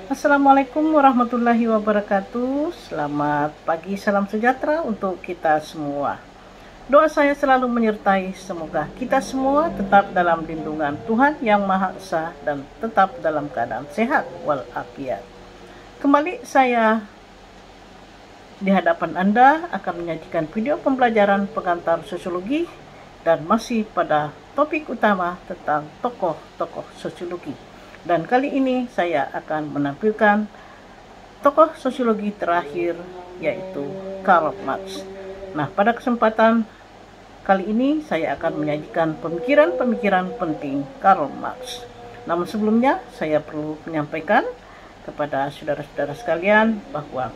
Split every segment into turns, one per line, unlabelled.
Assalamualaikum warahmatullahi wabarakatuh. Selamat pagi, salam sejahtera untuk kita semua. Doa saya selalu menyertai, semoga kita semua tetap dalam lindungan Tuhan Yang Maha Esa dan tetap dalam keadaan sehat walafiat. Kembali saya di hadapan Anda akan menyajikan video pembelajaran pengantar sosiologi dan masih pada topik utama tentang tokoh-tokoh sosiologi. Dan kali ini saya akan menampilkan tokoh sosiologi terakhir, yaitu Karl Marx. Nah, pada kesempatan kali ini saya akan menyajikan pemikiran-pemikiran penting Karl Marx. Namun sebelumnya saya perlu menyampaikan kepada saudara-saudara sekalian bahwa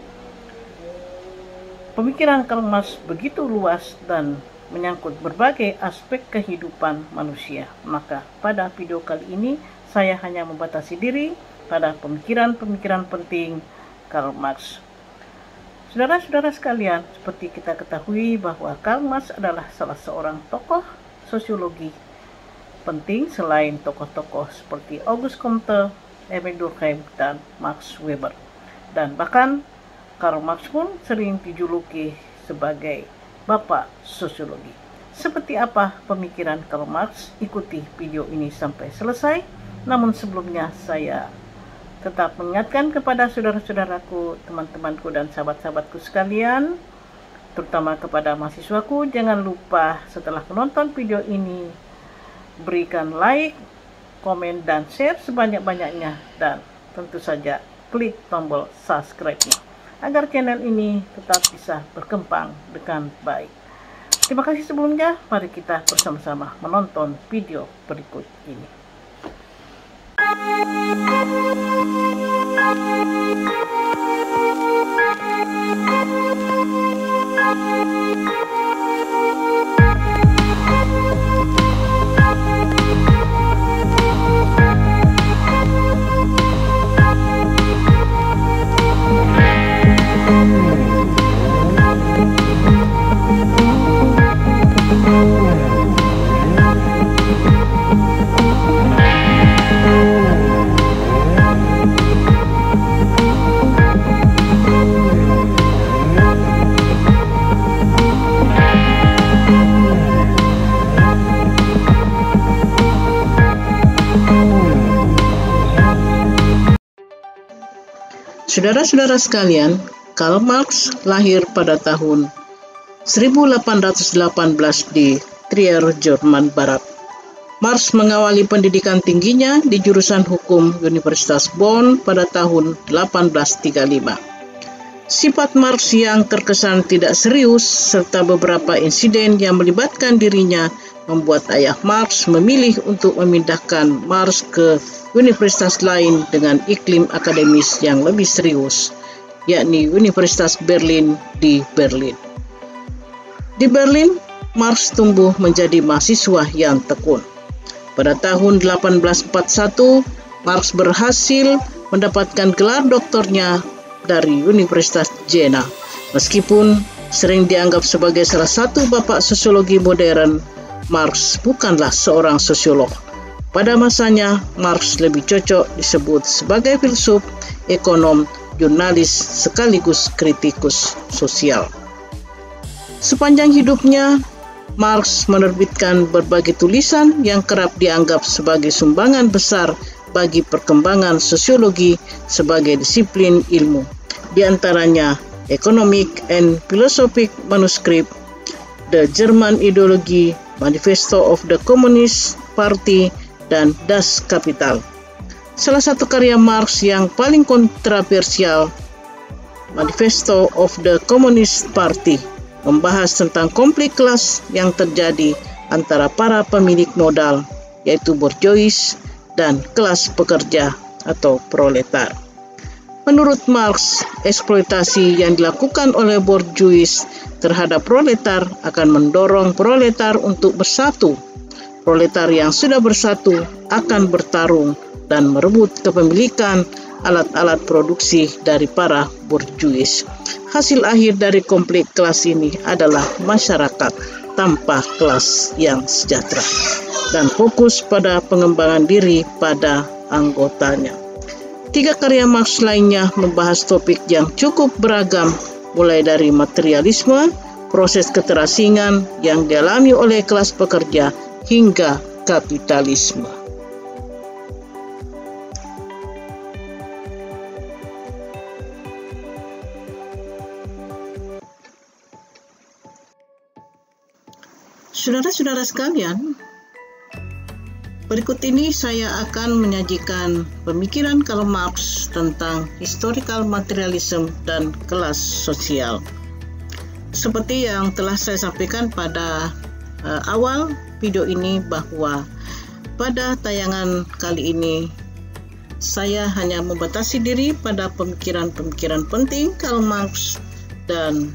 pemikiran Karl Marx begitu luas dan menyangkut berbagai aspek kehidupan manusia. Maka pada video kali ini saya hanya membatasi diri pada pemikiran-pemikiran penting Karl Marx. Saudara-saudara sekalian, seperti kita ketahui bahwa Karl Marx adalah salah seorang tokoh sosiologi penting selain tokoh-tokoh seperti Auguste Comte, Emil Durkheim, dan Max Weber. Dan bahkan Karl Marx pun sering dijuluki sebagai Bapak Sosiologi. Seperti apa pemikiran Karl Marx? Ikuti video ini sampai selesai. Namun sebelumnya saya tetap mengingatkan kepada saudara-saudaraku, teman-temanku dan sahabat-sahabatku sekalian, terutama kepada mahasiswaku, jangan lupa setelah menonton video ini berikan like, komen, dan share sebanyak-banyaknya, dan tentu saja klik tombol subscribe-nya agar channel ini tetap bisa berkembang dengan baik. Terima kasih sebelumnya, mari kita bersama-sama menonton video berikut ini. Saudara-saudara sekalian, Karl Marx lahir pada tahun 1818 di Trier, Jerman Barat. Marx mengawali pendidikan tingginya di jurusan hukum Universitas Bonn pada tahun 1835. Sifat Marx yang terkesan tidak serius serta beberapa insiden yang melibatkan dirinya membuat ayah Marx memilih untuk memindahkan Marx ke universitas lain dengan iklim akademis yang lebih serius, yakni Universitas Berlin di Berlin. Di Berlin, Marx tumbuh menjadi mahasiswa yang tekun. Pada tahun 1841, Marx berhasil mendapatkan gelar doktornya dari Universitas Jena. Meskipun sering dianggap sebagai salah satu bapak sosiologi modern, Marx bukanlah seorang sosiolog. Pada masanya, Marx lebih cocok disebut sebagai filsuf, ekonom, jurnalis, sekaligus kritikus sosial. Sepanjang hidupnya, Marx menerbitkan berbagai tulisan yang kerap dianggap sebagai sumbangan besar bagi perkembangan sosiologi sebagai disiplin ilmu. Di antaranya Economic and Philosophic Manuscript, The German Ideology, Manifesto of the Communist Party, dan Das Kapital. Salah satu karya Marx yang paling kontroversial, Manifesto of the Communist Party, membahas tentang konflik kelas yang terjadi antara para pemilik modal, yaitu bourgeois, dan kelas pekerja atau proletar. Menurut Marx, eksploitasi yang dilakukan oleh bourgeois terhadap proletar akan mendorong proletar untuk bersatu. Proletar yang sudah bersatu akan bertarung dan merebut kepemilikan alat-alat produksi dari para bourgeois. Hasil akhir dari konflik kelas ini adalah masyarakat tanpa kelas yang sejahtera dan fokus pada pengembangan diri pada anggotanya. Tiga karya Marx lainnya membahas topik yang cukup beragam, mulai dari materialisme, proses keterasingan yang dialami oleh kelas pekerja, hingga kapitalisme. Saudara-saudara sekalian, berikut ini saya akan menyajikan pemikiran Karl Marx tentang historical materialism dan kelas sosial. Seperti yang telah saya sampaikan pada awal video ini, bahwa pada tayangan kali ini saya hanya membatasi diri pada pemikiran-pemikiran penting Karl Marx, dan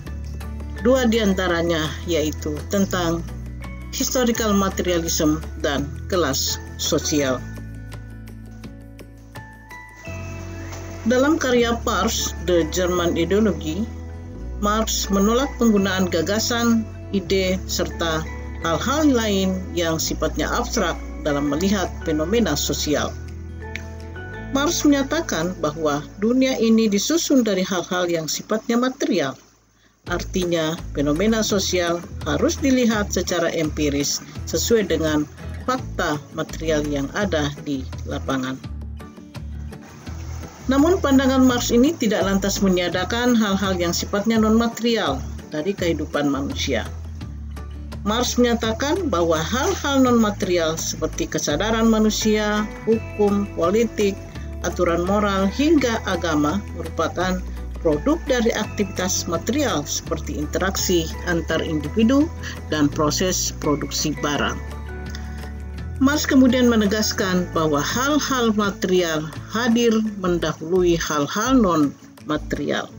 dua diantaranya yaitu tentang historical materialism dan kelas sosial. Dalam karya Marx, The German Ideology, Marx menolak penggunaan gagasan, ide, serta hal-hal lain yang sifatnya abstrak dalam melihat fenomena sosial. Marx menyatakan bahwa dunia ini disusun dari hal-hal yang sifatnya material. Artinya, fenomena sosial harus dilihat secara empiris sesuai dengan fakta material yang ada di lapangan. Namun, pandangan Marx ini tidak lantas meniadakan hal-hal yang sifatnya non-material dari kehidupan manusia. Marx menyatakan bahwa hal-hal non-material seperti kesadaran manusia, hukum, politik, aturan moral, hingga agama merupakan produk dari aktivitas material seperti interaksi antar individu dan proses produksi barang. Marx kemudian menegaskan bahwa hal-hal material hadir mendahului hal-hal non-material.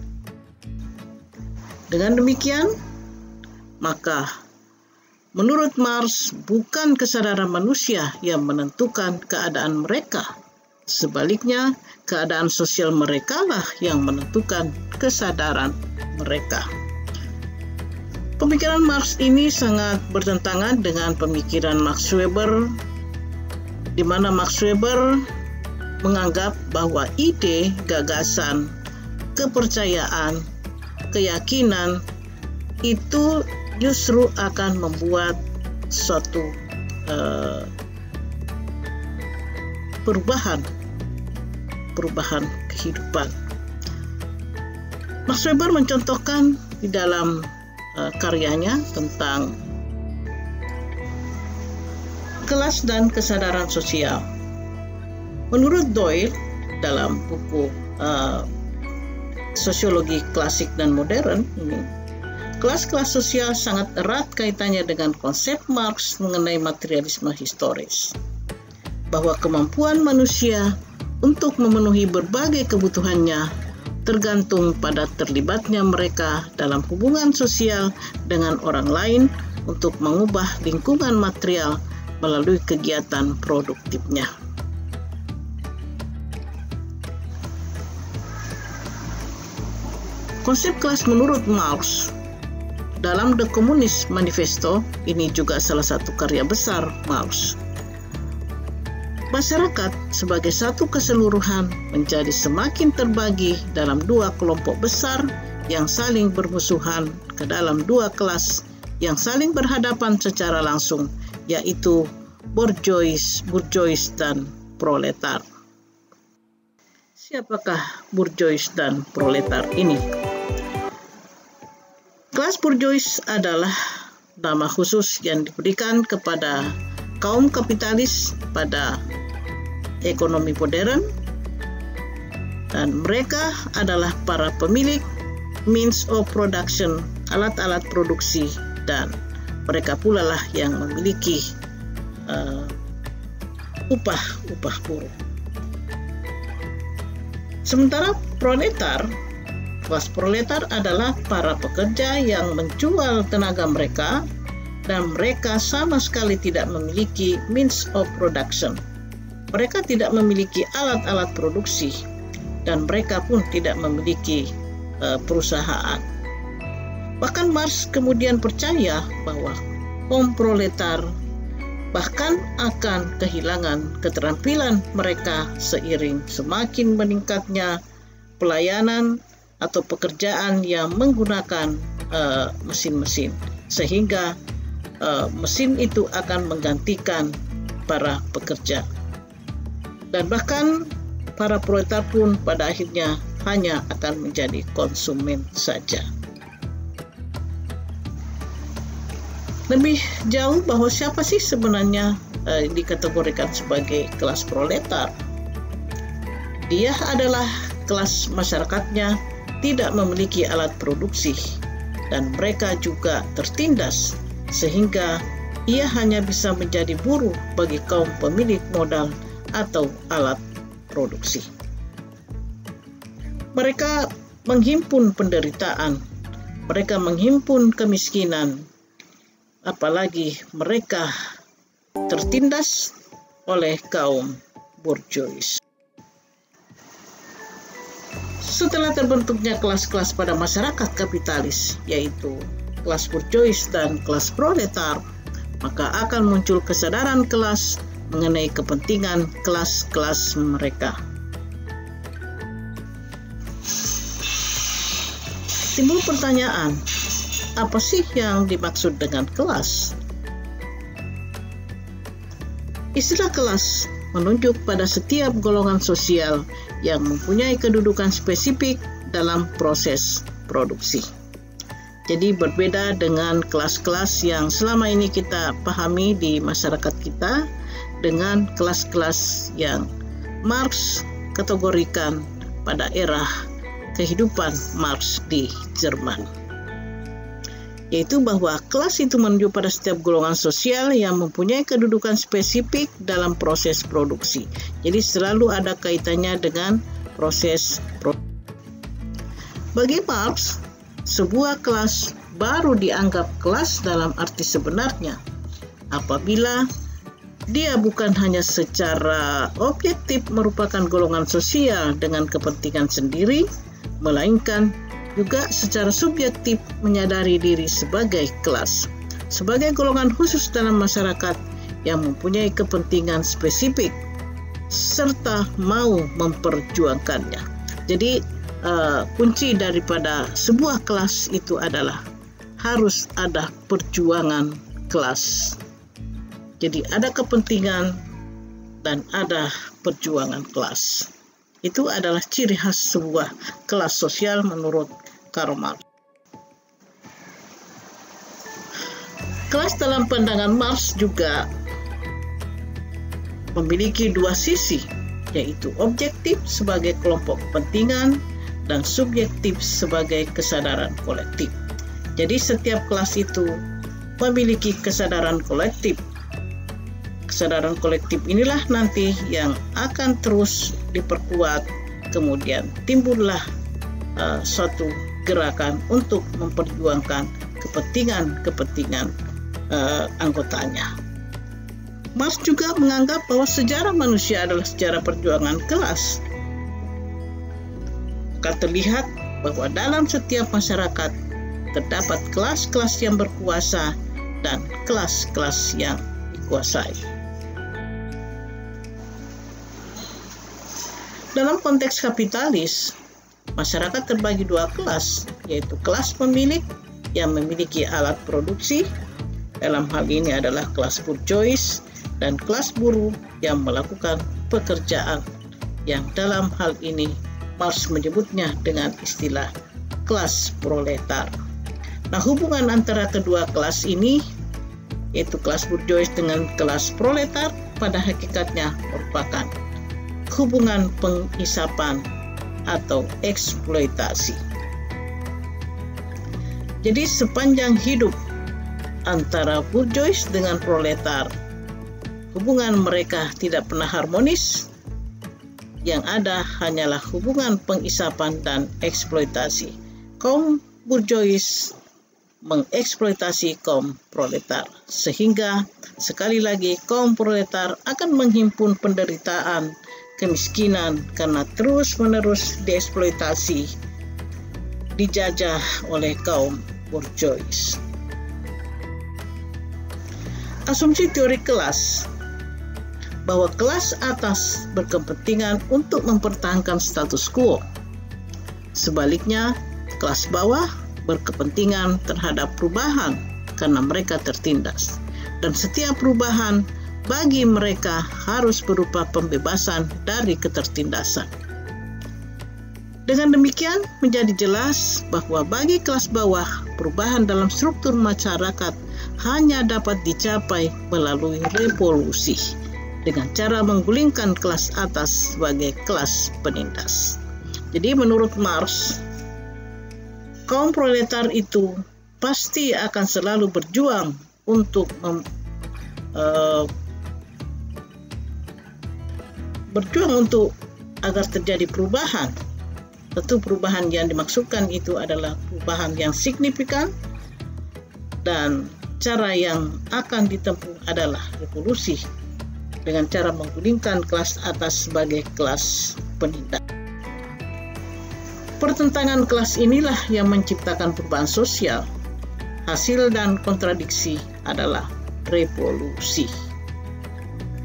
Dengan demikian, maka menurut Marx bukan kesadaran manusia yang menentukan keadaan mereka. Sebaliknya, keadaan sosial mereka lah yang menentukan kesadaran mereka. Pemikiran Marx ini sangat bertentangan dengan pemikiran Max Weber, di mana Max Weber menganggap bahwa ide, gagasan, kepercayaan, keyakinan itu justru akan membuat suatu perubahan kehidupan. Max Weber mencontohkan di dalam karyanya tentang kelas dan kesadaran sosial. Menurut Doyle, dalam buku Sosiologi Klasik dan Modern ini, kelas-kelas sosial sangat erat kaitannya dengan konsep Marx mengenai materialisme historis, bahwa kemampuan manusia untuk memenuhi berbagai kebutuhannya tergantung pada terlibatnya mereka dalam hubungan sosial dengan orang lain untuk mengubah lingkungan material melalui kegiatan produktifnya. Konsep kelas menurut Marx dalam The Communist Manifesto, ini juga salah satu karya besar Marx. Masyarakat sebagai satu keseluruhan menjadi semakin terbagi dalam dua kelompok besar yang saling bermusuhan ke dalam dua kelas yang saling berhadapan secara langsung, yaitu bourgeois dan proletar. Siapakah bourgeois dan proletar ini? Kelas bourgeois adalah nama khusus yang diberikan kepada kaum kapitalis pada ekonomi modern, dan mereka adalah para pemilik means of production, alat-alat produksi, dan mereka pula lah yang memiliki upah buruh. Sementara kelas proletar adalah para pekerja yang menjual tenaga mereka, dan mereka sama sekali tidak memiliki means of production. Mereka tidak memiliki alat-alat produksi, dan mereka pun tidak memiliki perusahaan. Bahkan Marx kemudian percaya bahwa kaum proletar, bahkan akan kehilangan keterampilan mereka seiring semakin meningkatnya pelayanan atau pekerjaan yang menggunakan mesin-mesin, sehingga mesin itu akan menggantikan para pekerja, dan bahkan para proletar pun pada akhirnya hanya akan menjadi konsumen saja. Lebih jauh, bahwa siapa sih sebenarnya dikategorikan sebagai kelas proletar? Dia adalah kelas masyarakatnya tidak memiliki alat produksi, dan mereka juga tertindas, sehingga ia hanya bisa menjadi buruh bagi kaum pemilik modal atau alat produksi. Mereka menghimpun penderitaan, mereka menghimpun kemiskinan, apalagi mereka tertindas oleh kaum borjuis. Setelah terbentuknya kelas-kelas pada masyarakat kapitalis, yaitu kelas borjuis dan kelas proletar, maka akan muncul kesadaran kelas mengenai kepentingan kelas-kelas mereka. Timbul pertanyaan, apa sih yang dimaksud dengan kelas? Istilah kelas menunjuk pada setiap golongan sosial yang mempunyai kedudukan spesifik dalam proses produksi. Jadi berbeda dengan kelas-kelas yang selama ini kita pahami di masyarakat kita, dengan kelas-kelas yang Marx kategorikan pada era kehidupan Marx di Jerman, yaitu bahwa kelas itu menunjuk pada setiap golongan sosial yang mempunyai kedudukan spesifik dalam proses produksi. Jadi selalu ada kaitannya dengan proses produksi. Bagi Marx, sebuah kelas baru dianggap kelas dalam arti sebenarnya apabila dia bukan hanya secara objektif merupakan golongan sosial dengan kepentingan sendiri, melainkan juga secara subjektif menyadari diri sebagai kelas, sebagai golongan khusus dalam masyarakat yang mempunyai kepentingan spesifik serta mau memperjuangkannya. Jadi kunci daripada sebuah kelas itu adalah harus ada perjuangan kelas. Jadi ada kepentingan dan ada perjuangan kelas. Itu adalah ciri khas sebuah kelas sosial menurut Karl Marx. Kelas dalam pandangan Marx juga memiliki dua sisi, yaitu objektif sebagai kelompok kepentingan dan subjektif sebagai kesadaran kolektif. Jadi setiap kelas itu memiliki kesadaran kolektif. Kesadaran kolektif inilah nanti yang akan terus diperkuat, kemudian timbullah suatu gerakan untuk memperjuangkan kepentingan anggotanya. Marx juga menganggap bahwa sejarah manusia adalah sejarah perjuangan kelas. Akan terlihat bahwa dalam setiap masyarakat terdapat kelas-kelas yang berkuasa dan kelas-kelas yang dikuasai. Dalam konteks kapitalis, masyarakat terbagi dua kelas, yaitu kelas pemilik yang memiliki alat produksi, dalam hal ini adalah kelas borjuis, dan kelas buruh yang melakukan pekerjaan, yang dalam hal ini Marx menyebutnya dengan istilah kelas proletar. Nah, hubungan antara kedua kelas ini, yaitu kelas borjuis dengan kelas proletar, pada hakikatnya merupakan hubungan pengisapan atau eksploitasi. Jadi sepanjang hidup antara borjuis dengan proletar, hubungan mereka tidak pernah harmonis. Yang ada hanyalah hubungan pengisapan dan eksploitasi. Kaum borjuis mengeksploitasi kaum proletar, sehingga sekali lagi kaum proletar akan menghimpun penderitaan, kemiskinan karena terus-menerus dieksploitasi, dijajah oleh kaum borjuis. asumsi teori kelas bahwa kelas atas berkepentingan untuk mempertahankan status quo. Sebaliknya, kelas bawah berkepentingan terhadap perubahan karena mereka tertindas. Dan setiap perubahan bagi mereka harus berupa pembebasan dari ketertindasan. Dengan demikian, menjadi jelas bahwa bagi kelas bawah, perubahan dalam struktur masyarakat hanya dapat dicapai melalui revolusi dengan cara menggulingkan kelas atas sebagai kelas penindas. Jadi menurut Marx, kaum proletar itu pasti akan selalu berjuang untuk agar terjadi perubahan. Tentu perubahan yang dimaksudkan itu adalah perubahan yang signifikan, dan cara yang akan ditempuh adalah revolusi dengan cara menggulingkan kelas atas sebagai kelas penindas. Pertentangan kelas inilah yang menciptakan perubahan sosial. Hasil dan kontradiksi adalah revolusi.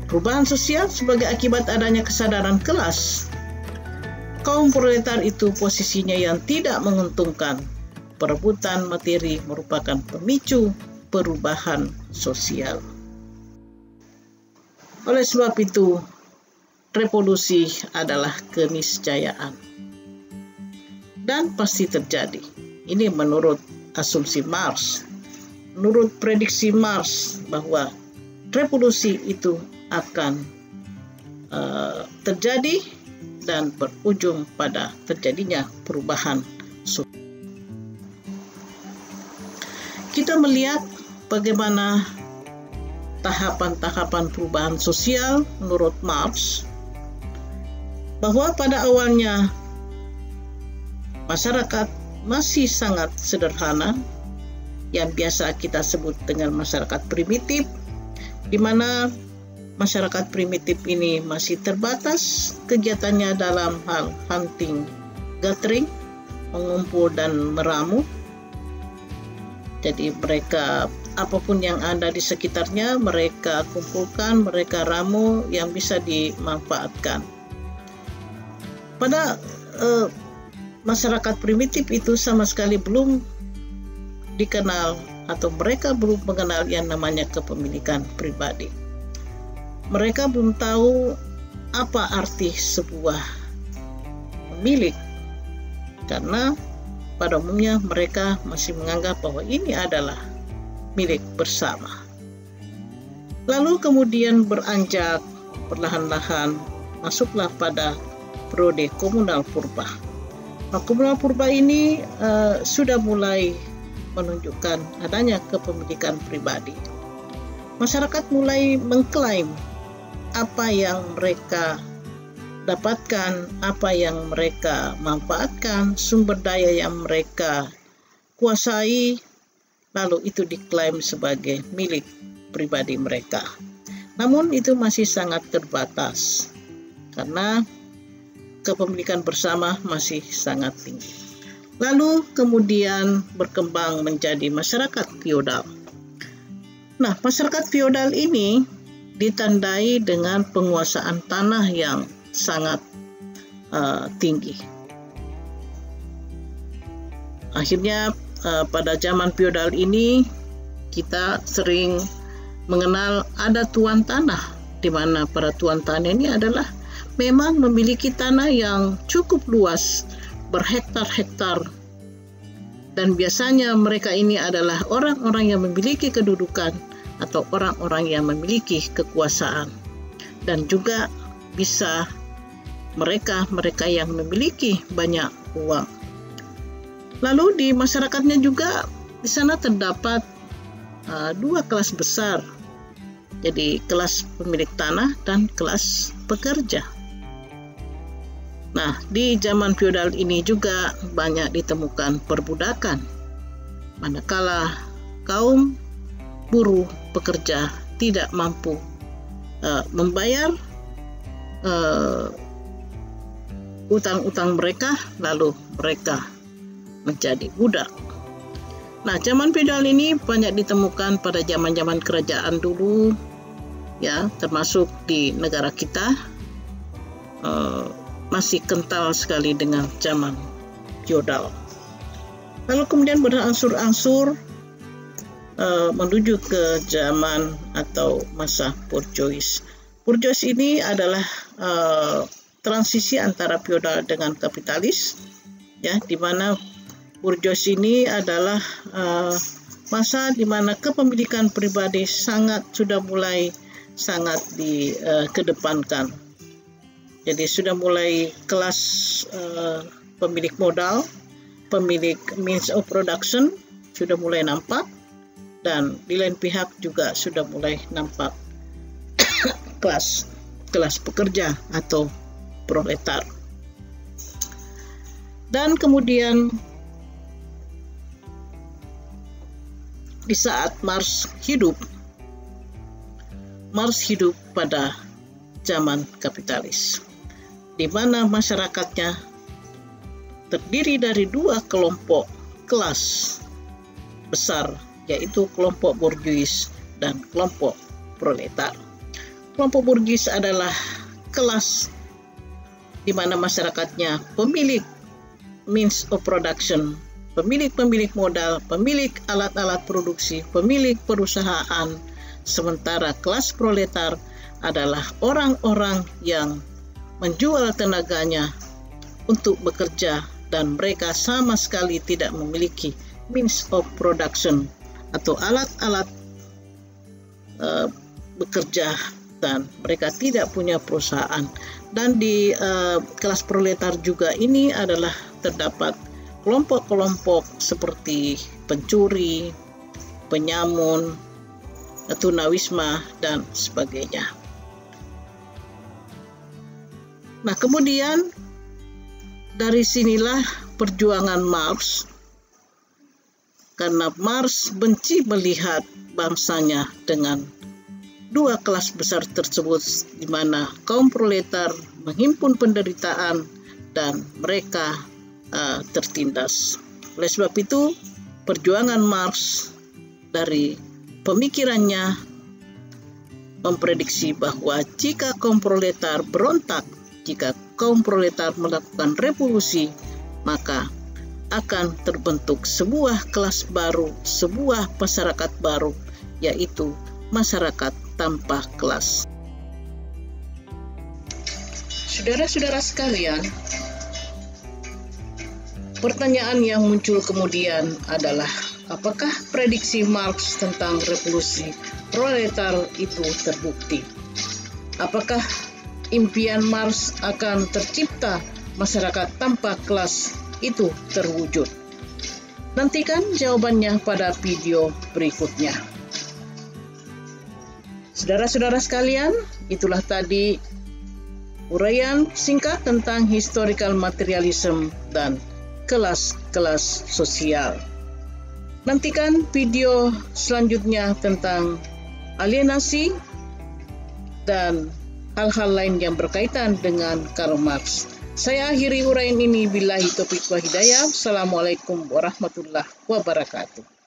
Perubahan sosial sebagai akibat adanya kesadaran kelas. Kaum proletar itu posisinya yang tidak menguntungkan. Perebutan materi merupakan pemicu perubahan sosial. Oleh sebab itu, revolusi adalah keniscayaan dan pasti terjadi. Ini menurut asumsi Marx. Menurut prediksi Marx bahwa revolusi itu akan terjadi dan berujung pada terjadinya perubahan sosial. Kita melihat bagaimana tahapan-tahapan perubahan sosial menurut Marx, bahwa pada awalnya masyarakat masih sangat sederhana, yang biasa kita sebut dengan masyarakat primitif, di mana masyarakat primitif ini masih terbatas kegiatannya dalam hal hunting, gathering, mengumpul dan meramu. Jadi mereka, apapun yang ada di sekitarnya, mereka kumpulkan, mereka ramu yang bisa dimanfaatkan. Pada masyarakat primitif itu sama sekali belum dikenal, atau mereka belum mengenal yang namanya kepemilikan pribadi. Mereka belum tahu apa arti sebuah milik, karena pada umumnya mereka masih menganggap bahwa ini adalah milik bersama. Lalu kemudian beranjak perlahan-lahan masuklah pada periode komunal purba. Nah, komunal purba ini sudah mulai menunjukkan adanya kepemilikan pribadi. Masyarakat mulai mengklaim apa yang mereka dapatkan, apa yang mereka manfaatkan, sumber daya yang mereka kuasai, lalu itu diklaim sebagai milik pribadi mereka. Namun itu masih sangat terbatas karena kepemilikan bersama masih sangat tinggi. Lalu kemudian berkembang menjadi masyarakat feodal. Nah, masyarakat feodal ini ditandai dengan penguasaan tanah yang sangat tinggi. Akhirnya pada zaman feodal ini kita sering mengenal ada tuan tanah, di mana para tuan tanah ini adalah memang memiliki tanah yang cukup luas, berhektar-hektar, dan biasanya mereka ini adalah orang-orang yang memiliki kedudukan atau orang-orang yang memiliki kekuasaan, dan juga bisa mereka yang memiliki banyak uang. Lalu di masyarakatnya juga di sana terdapat dua kelas besar, jadi kelas pemilik tanah dan kelas pekerja. Nah, di zaman feodal ini juga banyak ditemukan perbudakan, manakala kaum buruh pekerja tidak mampu membayar utang-utang mereka, lalu mereka menjadi budak. Nah, zaman feodal ini banyak ditemukan pada zaman-zaman kerajaan dulu, ya, termasuk di negara kita masih kental sekali dengan zaman feodal. Lalu kemudian berangsur-angsur menuju ke zaman atau masa bourgeois. Bourgeois ini adalah transisi antara feodal dengan kapitalis, ya, di mana bourgeois ini adalah masa di mana kepemilikan pribadi sudah mulai sangat dikedepankan. Jadi sudah mulai kelas pemilik modal, pemilik means of production sudah mulai nampak, dan di lain pihak juga sudah mulai nampak kelas pekerja atau proletar. Dan kemudian di saat Marx hidup pada zaman kapitalis, di mana masyarakatnya terdiri dari dua kelompok kelas besar, yaitu kelompok bourgeois dan kelompok proletar. Kelompok bourgeois adalah kelas di mana masyarakatnya pemilik means of production, pemilik modal, pemilik alat-alat produksi, pemilik perusahaan, sementara kelas proletar adalah orang-orang yang menjual tenaganya untuk bekerja dan mereka sama sekali tidak memiliki means of production atau alat-alat bekerja, dan mereka tidak punya perusahaan. Dan di kelas proletar juga ini adalah terdapat kelompok-kelompok seperti pencuri, penyamun, tunawisma, dan sebagainya. Nah, kemudian dari sinilah perjuangan Marx, karena Marx benci melihat bangsanya dengan dua kelas besar tersebut, di mana kaum proletar menghimpun penderitaan dan mereka tertindas. Oleh sebab itu, perjuangan Marx dari pemikirannya memprediksi bahwa jika kaum proletar berontak, jika kaum proletar melakukan revolusi, maka akan terbentuk sebuah kelas baru, sebuah masyarakat baru, yaitu masyarakat tanpa kelas. Saudara-saudara sekalian, pertanyaan yang muncul kemudian adalah, apakah prediksi Marx tentang revolusi proletar itu terbukti? Apakah impian Marx akan tercipta masyarakat tanpa kelas itu terwujud? Nantikan jawabannya pada video berikutnya. Saudara-saudara sekalian, itulah tadi uraian singkat tentang historical materialism dan kelas-kelas sosial. Nantikan video selanjutnya tentang alienasi dan hal-hal lain yang berkaitan dengan Karl Marx. Saya akhiri uraian ini billahi taufiq wa hidayah. Assalamualaikum warahmatullahi wabarakatuh.